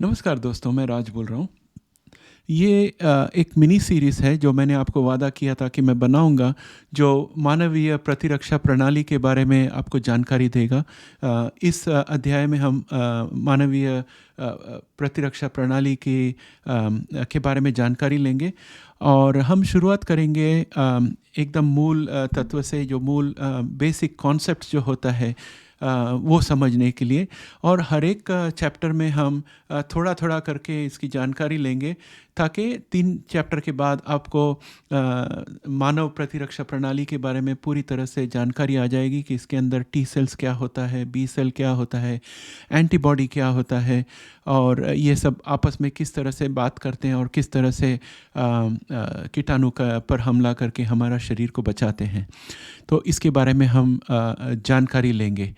नमस्कार दोस्तों, मैं राज बोल रहा हूँ। ये एक मिनी सीरीज़ है जो मैंने आपको वादा किया था कि मैं बनाऊँगा, जो मानवीय प्रतिरक्षा प्रणाली के बारे में आपको जानकारी देगा। इस अध्याय में हम प्रतिरक्षा प्रणाली के बारे में जानकारी लेंगे और हम शुरुआत करेंगे एकदम मूल तत्व से, जो मूल बेसिक कॉन्सेप्ट जो होता है वो समझने के लिए। और हर एक चैप्टर में हम थोड़ा थोड़ा करके इसकी जानकारी लेंगे, ताकि 3 चैप्टर के बाद आपको मानव प्रतिरक्षा प्रणाली के बारे में पूरी तरह से जानकारी आ जाएगी कि इसके अंदर टी सेल्स क्या होता है, बी सेल क्या होता है, एंटीबॉडी क्या होता है, और ये सब आपस में किस तरह से बात करते हैं और किस तरह से कीटाणु पर हमला करके हमारा शरीर को बचाते हैं। तो इसके बारे में हम जानकारी लेंगे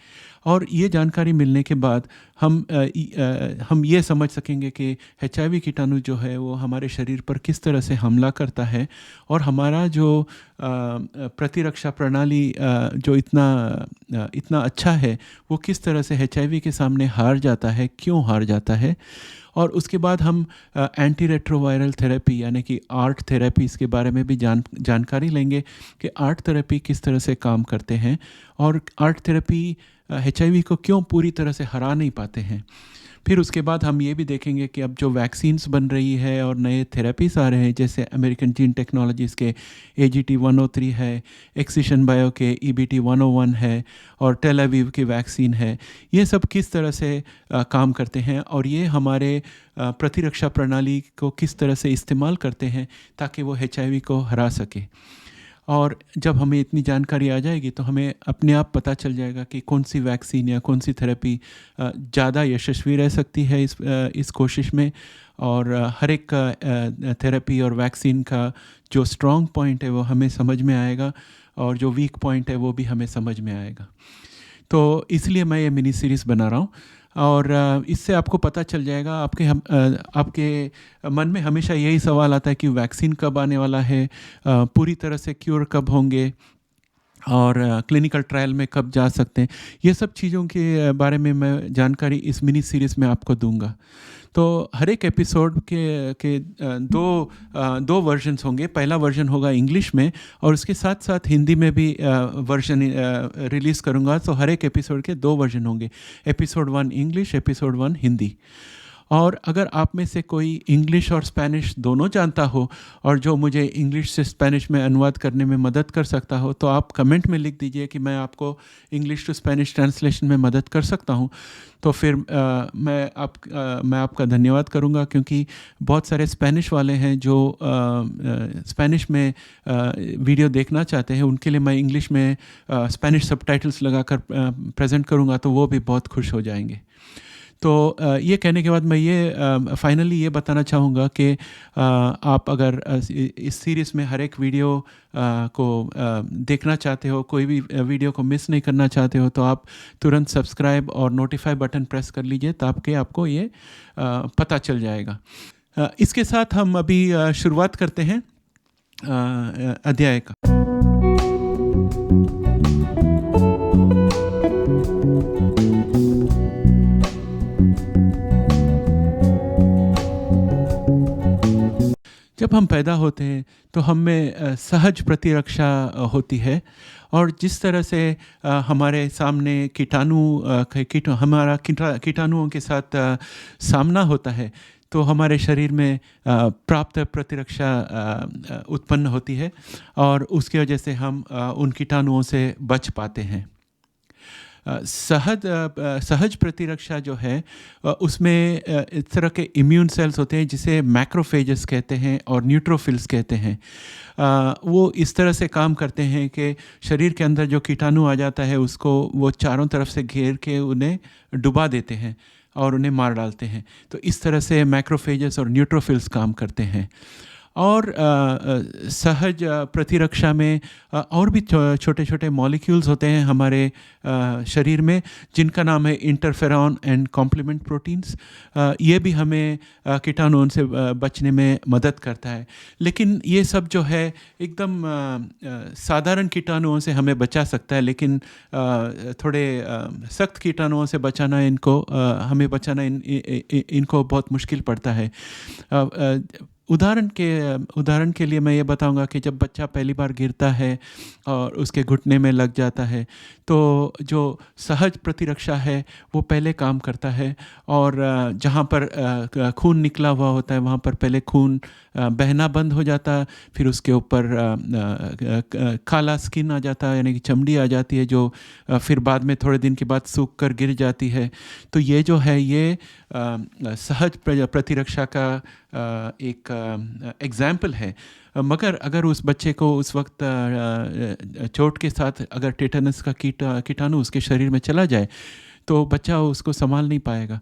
और ये जानकारी मिलने के बाद हम ये समझ सकेंगे कि HIV कीटाणु जो है वो हमारे शरीर पर किस तरह से हमला करता है, और हमारा जो प्रतिरक्षा प्रणाली जो इतना अच्छा है वो किस तरह से HIV के सामने हार जाता है, क्यों हार जाता है। और उसके बाद हम एंटी रेट्रोवायरल थेरेपी यानी कि आर्ट थेरेपी इसके बारे में भी जानकारी लेंगे कि आर्ट थेरेपी किस तरह से काम करते हैं और आर्ट थेरेपी HIV को क्यों पूरी तरह से हरा नहीं पाते हैं। फिर उसके बाद हम ये भी देखेंगे कि अब जो वैक्सीन्स बन रही है और नए थेरेपीज़ आ रहे हैं, जैसे अमेरिकन जीन टेक्नोलॉजीज़ के AGT103 है, एक्सिशन बायो के EBT101 है और टेल अवीव की वैक्सीन है, ये सब किस तरह से काम करते हैं और ये हमारे प्रतिरक्षा प्रणाली को किस तरह से इस्तेमाल करते हैं ताकि वो HIV को हरा सके। और जब हमें इतनी जानकारी आ जाएगी तो हमें अपने आप पता चल जाएगा कि कौन सी वैक्सीन या कौन सी थेरेपी ज़्यादा यशस्वी रह सकती है इस कोशिश में। और हर एक थेरेपी और वैक्सीन का जो स्ट्रॉन्ग पॉइंट है वो हमें समझ में आएगा और जो वीक पॉइंट है वो भी हमें समझ में आएगा। तो इसलिए मैं ये मिनी सीरीज़ बना रहा हूँ और इससे आपको पता चल जाएगा। आपके मन में हमेशा यही सवाल आता है कि वैक्सीन कब आने वाला है, पूरी तरह से क्योर कब होंगे और क्लिनिकल ट्रायल में कब जा सकते हैं। ये सब चीज़ों के बारे में मैं जानकारी इस मिनी सीरीज़ में आपको दूंगा। तो हर एक एपिसोड के दो वर्जन्स होंगे। पहला वर्जन होगा इंग्लिश में और उसके साथ साथ हिंदी में भी वर्जन रिलीज़ करूँगा। तो हर एक एपिसोड के 2 वर्जन होंगे, एपिसोड 1 इंग्लिश, एपिसोड 1 हिंदी। और अगर आप में से कोई इंग्लिश और स्पेनिश दोनों जानता हो और जो मुझे इंग्लिश से स्पेनिश में अनुवाद करने में मदद कर सकता हो, तो आप कमेंट में लिख दीजिए कि मैं आपको इंग्लिश टू स्पेनिश ट्रांसलेशन में मदद कर सकता हूं। तो फिर मैं आपका धन्यवाद करूंगा, क्योंकि बहुत सारे स्पेनिश वाले हैं जो स्पेनिश में वीडियो देखना चाहते हैं। उनके लिए मैं इंग्लिश में स्पेनिश सबटाइटल्स लगाकर प्रेजेंट करूंगा, तो वो भी बहुत खुश हो जाएंगे। तो ये कहने के बाद मैं ये फाइनली ये बताना चाहूँगा कि आप अगर इस सीरीज़ में हर एक वीडियो को देखना चाहते हो, कोई भी वीडियो को मिस नहीं करना चाहते हो, तो आप तुरंत सब्सक्राइब और नोटिफाई बटन प्रेस कर लीजिए, ताकि आपको ये पता चल जाएगा। इसके साथ हम अभी शुरुआत करते हैं अध्याय का। जब हम पैदा होते हैं तो हम में सहज प्रतिरक्षा होती है, और जिस तरह से हमारे सामने कीटाणुओं के साथ सामना होता है, तो हमारे शरीर में प्राप्त प्रतिरक्षा उत्पन्न होती है और उसकी वजह से हम उन कीटाणुओं से बच पाते हैं। सहज प्रतिरक्षा जो है उसमें इस तरह के इम्यून सेल्स होते हैं जिसे मैक्रोफेजेस कहते हैं और न्यूट्रोफिल्स कहते हैं। वो इस तरह से काम करते हैं कि शरीर के अंदर जो कीटाणु आ जाता है उसको वो चारों तरफ से घेर के उन्हें डुबा देते हैं और उन्हें मार डालते हैं। तो इस तरह से मैक्रोफेजेस और न्यूट्रोफिल्स काम करते हैं। और सहज प्रतिरक्षा में और भी छोटे छोटे मॉलिक्यूल्स होते हैं हमारे शरीर में, जिनका नाम है इंटरफेरॉन एंड कॉम्प्लीमेंट प्रोटीन्स। ये भी हमें कीटाणुओं से बचने में मदद करता है। लेकिन ये सब जो है एकदम साधारण कीटाणुओं से हमें बचा सकता है, लेकिन थोड़े सख्त कीटाणुओं से बचाना हमें बचाना इनको बहुत मुश्किल पड़ता है। उदाहरण के लिए मैं ये बताऊंगा कि जब बच्चा पहली बार गिरता है और उसके घुटने में लग जाता है, तो जो सहज प्रतिरक्षा है वो पहले काम करता है, और जहाँ पर खून निकला हुआ होता है वहाँ पर पहले खून बहना बंद हो जाता है, फिर उसके ऊपर काला स्किन आ जाता है, यानी कि चमड़ी आ जाती है, जो फिर बाद में थोड़े दिन के बाद सूख कर गिर जाती है। तो ये जो है ये सहज प्रतिरक्षा का एक एग्जाम्पल है। मगर अगर उस बच्चे को उस वक्त चोट के साथ अगर टेटनस का कीटाणु उसके शरीर में चला जाए तो बच्चा उसको संभाल नहीं पाएगा।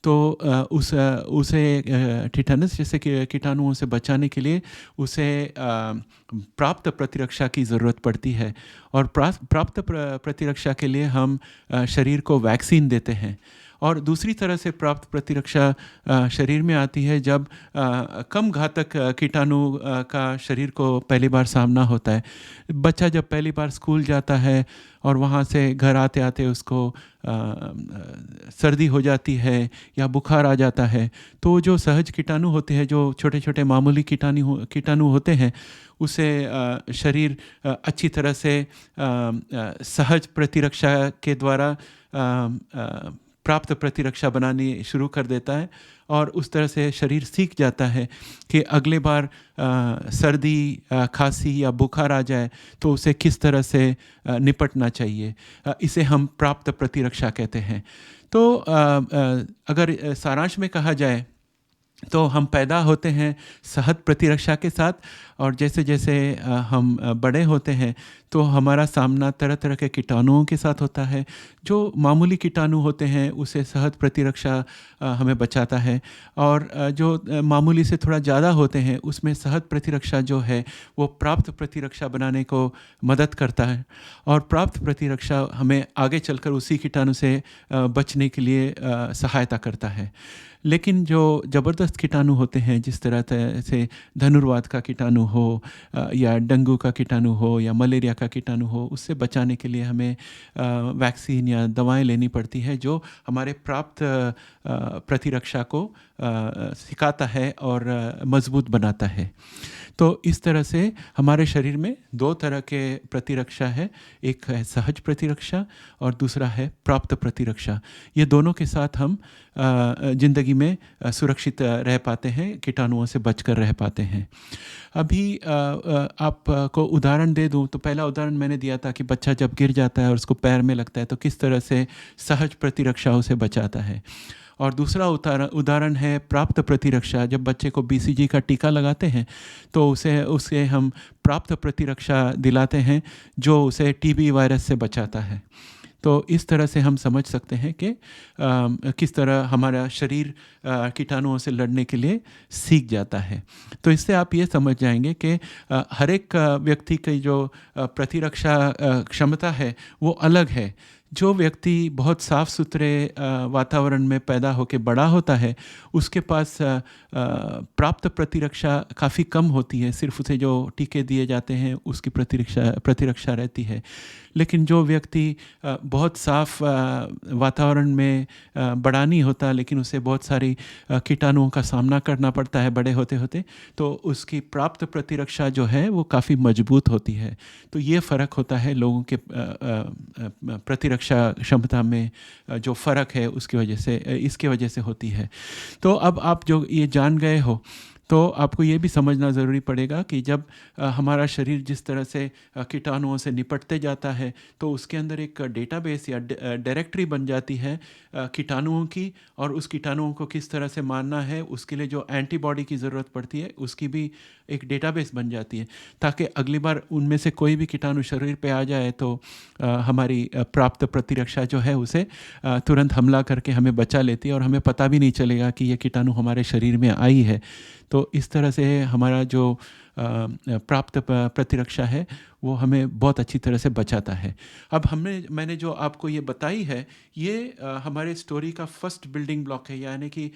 तो उसे टेटनस जैसे कीटाणुओं से बचाने के लिए उसे प्राप्त प्रतिरक्षा की ज़रूरत पड़ती है, और प्राप्त प्रतिरक्षा के लिए हम शरीर को वैक्सीन देते हैं। और दूसरी तरह से प्राप्त प्रतिरक्षा शरीर में आती है जब कम घातक कीटाणु का शरीर को पहली बार सामना होता है। बच्चा जब पहली बार स्कूल जाता है और वहाँ से घर आते आते उसको सर्दी हो जाती है या बुखार आ जाता है, तो जो सहज कीटाणु होते हैं, जो छोटे छोटे मामूली कीटाणु होते हैं, उसे शरीर अच्छी तरह से सहज प्रतिरक्षा के द्वारा प्राप्त प्रतिरक्षा बनानी शुरू कर देता है, और उस तरह से शरीर सीख जाता है कि अगले बार सर्दी खांसी या बुखार आ जाए तो उसे किस तरह से निपटना चाहिए। इसे हम प्राप्त प्रतिरक्षा कहते हैं। तो अगर सारांश में कहा जाए तो हम पैदा होते हैं सहज प्रतिरक्षा के साथ, और जैसे जैसे हम बड़े होते हैं तो हमारा सामना तरह तरह के कीटाणुओं के साथ होता है। जो मामूली कीटाणु होते हैं उसे सहज प्रतिरक्षा हमें बचाता है, और जो मामूली से थोड़ा ज़्यादा होते हैं उसमें सहज प्रतिरक्षा जो है वो प्राप्त प्रतिरक्षा बनाने को मदद करता है, और प्राप्त प्रतिरक्षा हमें आगे चलकर उसी कीटाणु से बचने के लिए सहायता करता है। लेकिन जो ज़बरदस्त कीटाणु होते हैं, जिस तरह से धनुर्वात का कीटाणु हो या डेंगू का कीटाणु हो या मलेरिया का कीटाणु हो, उससे बचाने के लिए हमें वैक्सीन या दवाएं लेनी पड़ती है, जो हमारे प्राप्त प्रतिरक्षा को सिखाता है और मजबूत बनाता है। तो इस तरह से हमारे शरीर में दो तरह के प्रतिरक्षा है, एक है सहज प्रतिरक्षा और दूसरा है प्राप्त प्रतिरक्षा। ये दोनों के साथ हम ज़िंदगी में सुरक्षित रह पाते हैं, कीटाणुओं से बचकर रह पाते हैं। अभी आपको उदाहरण दे दूं तो पहला उदाहरण मैंने दिया था कि बच्चा जब गिर जाता है और उसको पैर में लगता है तो किस तरह से सहज प्रतिरक्षा उसे बचाता है। और दूसरा उदाहरण है प्राप्त प्रतिरक्षा। जब बच्चे को BCG का टीका लगाते हैं तो उसे हम प्राप्त प्रतिरक्षा दिलाते हैं, जो उसे TB वायरस से बचाता है। तो इस तरह से हम समझ सकते हैं कि किस तरह हमारा शरीर कीटाणुओं से लड़ने के लिए सीख जाता है। तो इससे आप ये समझ जाएंगे कि हर एक व्यक्ति की जो प्रतिरक्षा क्षमता है वो अलग है। जो व्यक्ति बहुत साफ़ सुथरे वातावरण में पैदा होकर बड़ा होता है उसके पास प्राप्त प्रतिरक्षा काफ़ी कम होती है, सिर्फ उसे जो टीके दिए जाते हैं उसकी प्रतिरक्षा रहती है। लेकिन जो व्यक्ति बहुत साफ़ वातावरण में बड़ा नहीं होता, लेकिन उसे बहुत सारी कीटाणुओं का सामना करना पड़ता है बड़े होते होते, तो उसकी प्राप्त प्रतिरक्षा जो है वो काफ़ी मजबूत होती है। तो ये फ़र्क होता है लोगों के प्रतिरक्षा क्षमता में, जो फ़र्क है उसकी वजह से, इसके वजह से होती है। तो अब आप जो ये जान गए हो तो आपको ये भी समझना ज़रूरी पड़ेगा कि जब हमारा शरीर जिस तरह से कीटाणुओं से निपटते जाता है तो उसके अंदर एक डेटाबेस या डायरेक्टरी बन जाती है कीटाणुओं की, और उस कीटाणुओं को किस तरह से मारना है उसके लिए जो एंटीबॉडी की ज़रूरत पड़ती है उसकी भी एक डेटाबेस बन जाती है, ताकि अगली बार उनमें से कोई भी कीटाणु शरीर पे आ जाए तो हमारी प्राप्त प्रतिरक्षा जो है उसे तुरंत हमला करके हमें बचा लेती है और हमें पता भी नहीं चलेगा कि ये कीटाणु हमारे शरीर में आई है। तो इस तरह से हमारा जो प्राप्त प्रतिरक्षा है वो हमें बहुत अच्छी तरह से बचाता है। अब मैंने जो आपको ये बताई है, ये हमारे स्टोरी का फर्स्ट बिल्डिंग ब्लॉक है, यानी कि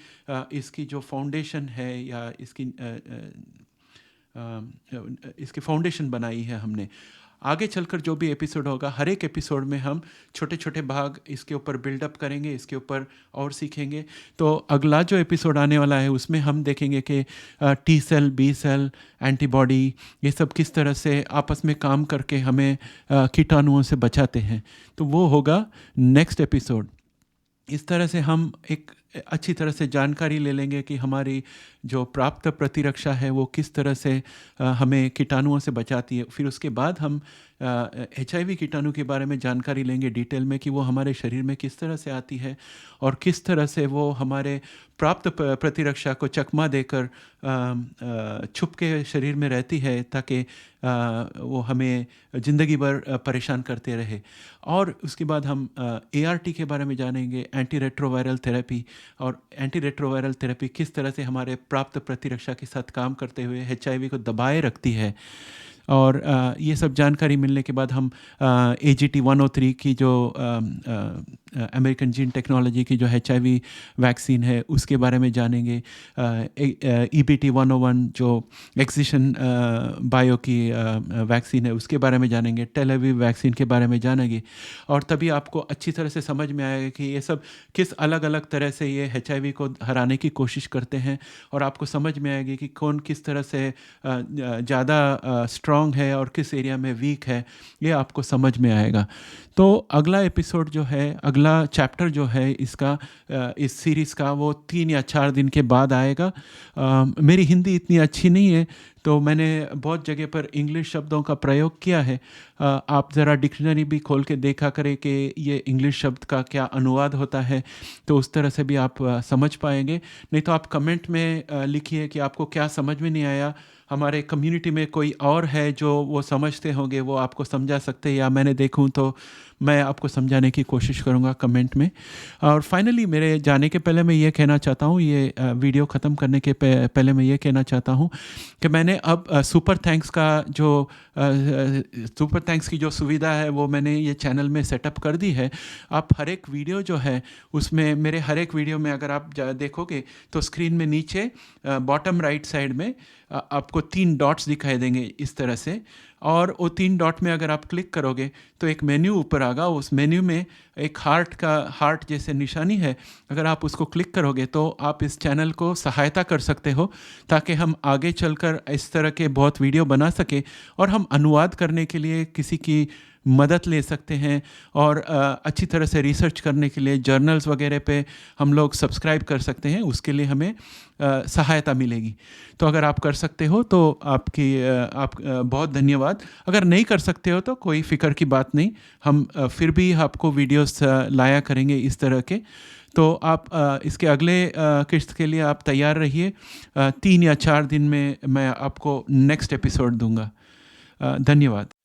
इसकी जो फाउंडेशन है या इसकी फाउंडेशन बनाई है हमने। आगे चलकर जो भी एपिसोड होगा, हर एक एपिसोड में हम छोटे छोटे भाग इसके ऊपर बिल्डअप करेंगे, इसके ऊपर और सीखेंगे। तो अगला जो एपिसोड आने वाला है उसमें हम देखेंगे कि T cell, B cell, antibody, ये सब किस तरह से आपस में काम करके हमें कीटाणुओं से बचाते हैं। तो वो होगा नेक्स्ट एपिसोड। इस तरह से हम एक अच्छी तरह से जानकारी ले लेंगे कि हमारी जो प्राप्त प्रतिरक्षा है वो किस तरह से हमें कीटाणुओं से बचाती है। फिर उसके बाद हम HIV कीटाणु के बारे में जानकारी लेंगे डिटेल में कि वो हमारे शरीर में किस तरह से आती है और किस तरह से वो हमारे प्राप्त प्रतिरक्षा को चकमा देकर छुप के शरीर में रहती है, ताकि वो हमें ज़िंदगी भर परेशान करते रहे। और उसके बाद हम ART के बारे में जानेंगे, एंटी रेट्रोवायरल थेरेपी, और एंटी रेट्रोवायरल थेरेपी किस तरह से हमारे प्राप्त प्रतिरक्षा के साथ काम करते हुए HIV को दबाए रखती है। और ये सब जानकारी मिलने के बाद हम AGT 103 की जो अमेरिकन जीन टेक्नोलॉजी की जो HIV वैक्सीन है उसके बारे में जानेंगे। EBT 101 जो एक्सिशन बायो की वैक्सीन है उसके बारे में जानेंगे। टेल अवीव वैक्सीन के बारे में जानेंगे। और तभी आपको अच्छी तरह से समझ में आएगा कि ये सब किस अलग अलग तरह से ये HIV को हराने की कोशिश करते हैं, और आपको समझ में आएगी कि कौन किस तरह से ज़्यादा स्ट्रॉन्ग है और किस एरिया में वीक है, ये आपको समझ में आएगा। तो अगला एपिसोड जो है, अगला चैप्टर जो है इसका, इस सीरीज़ का, वो 3 या 4 दिन के बाद आएगा। मेरी हिंदी इतनी अच्छी नहीं है, तो मैंने बहुत जगह पर इंग्लिश शब्दों का प्रयोग किया है। आप ज़रा डिक्शनरी भी खोल के देखा करें कि ये इंग्लिश शब्द का क्या अनुवाद होता है, तो उस तरह से भी आप समझ पाएंगे। नहीं तो आप कमेंट में लिखिए कि आपको क्या समझ में नहीं आया। हमारे कम्युनिटी में कोई और है जो वो समझते होंगे, वो आपको समझा सकते हैं, या मैंने देखूं तो मैं आपको समझाने की कोशिश करूंगा कमेंट में। और फाइनली मेरे जाने के पहले मैं ये कहना चाहता हूँ, ये वीडियो ख़त्म करने के पहले मैं ये कहना चाहता हूँ कि मैंने अब सुपर थैंक्स का जो सुपर थैंक्स की जो सुविधा है वो मैंने ये चैनल में सेटअप कर दी है। आप हर एक वीडियो जो है उसमें, मेरे हर एक वीडियो में अगर आप देखोगे तो स्क्रीन में नीचे बॉटम राइट साइड में आपको 3 डॉट्स दिखाई देंगे इस तरह से, और वो 3 डॉट में अगर आप क्लिक करोगे तो एक मेन्यू ऊपर आएगा। उस मेन्यू में एक हार्ट जैसे निशानी है, अगर आप उसको क्लिक करोगे तो आप इस चैनल को सहायता कर सकते हो, ताकि हम आगे चलकर इस तरह के बहुत वीडियो बना सके, और हम अनुवाद करने के लिए किसी की मदद ले सकते हैं, और अच्छी तरह से रिसर्च करने के लिए जर्नल्स वगैरह पे हम लोग सब्सक्राइब कर सकते हैं। उसके लिए हमें सहायता मिलेगी। तो अगर आप कर सकते हो तो आप बहुत धन्यवाद। अगर नहीं कर सकते हो तो कोई फ़िक्र की बात नहीं, हम फिर भी आपको वीडियोस लाया करेंगे इस तरह के। तो आप इसके अगले किस्त के लिए आप तैयार रहिए। 3 या 4 दिन में मैं आपको नेक्स्ट एपिसोड दूंगा। धन्यवाद।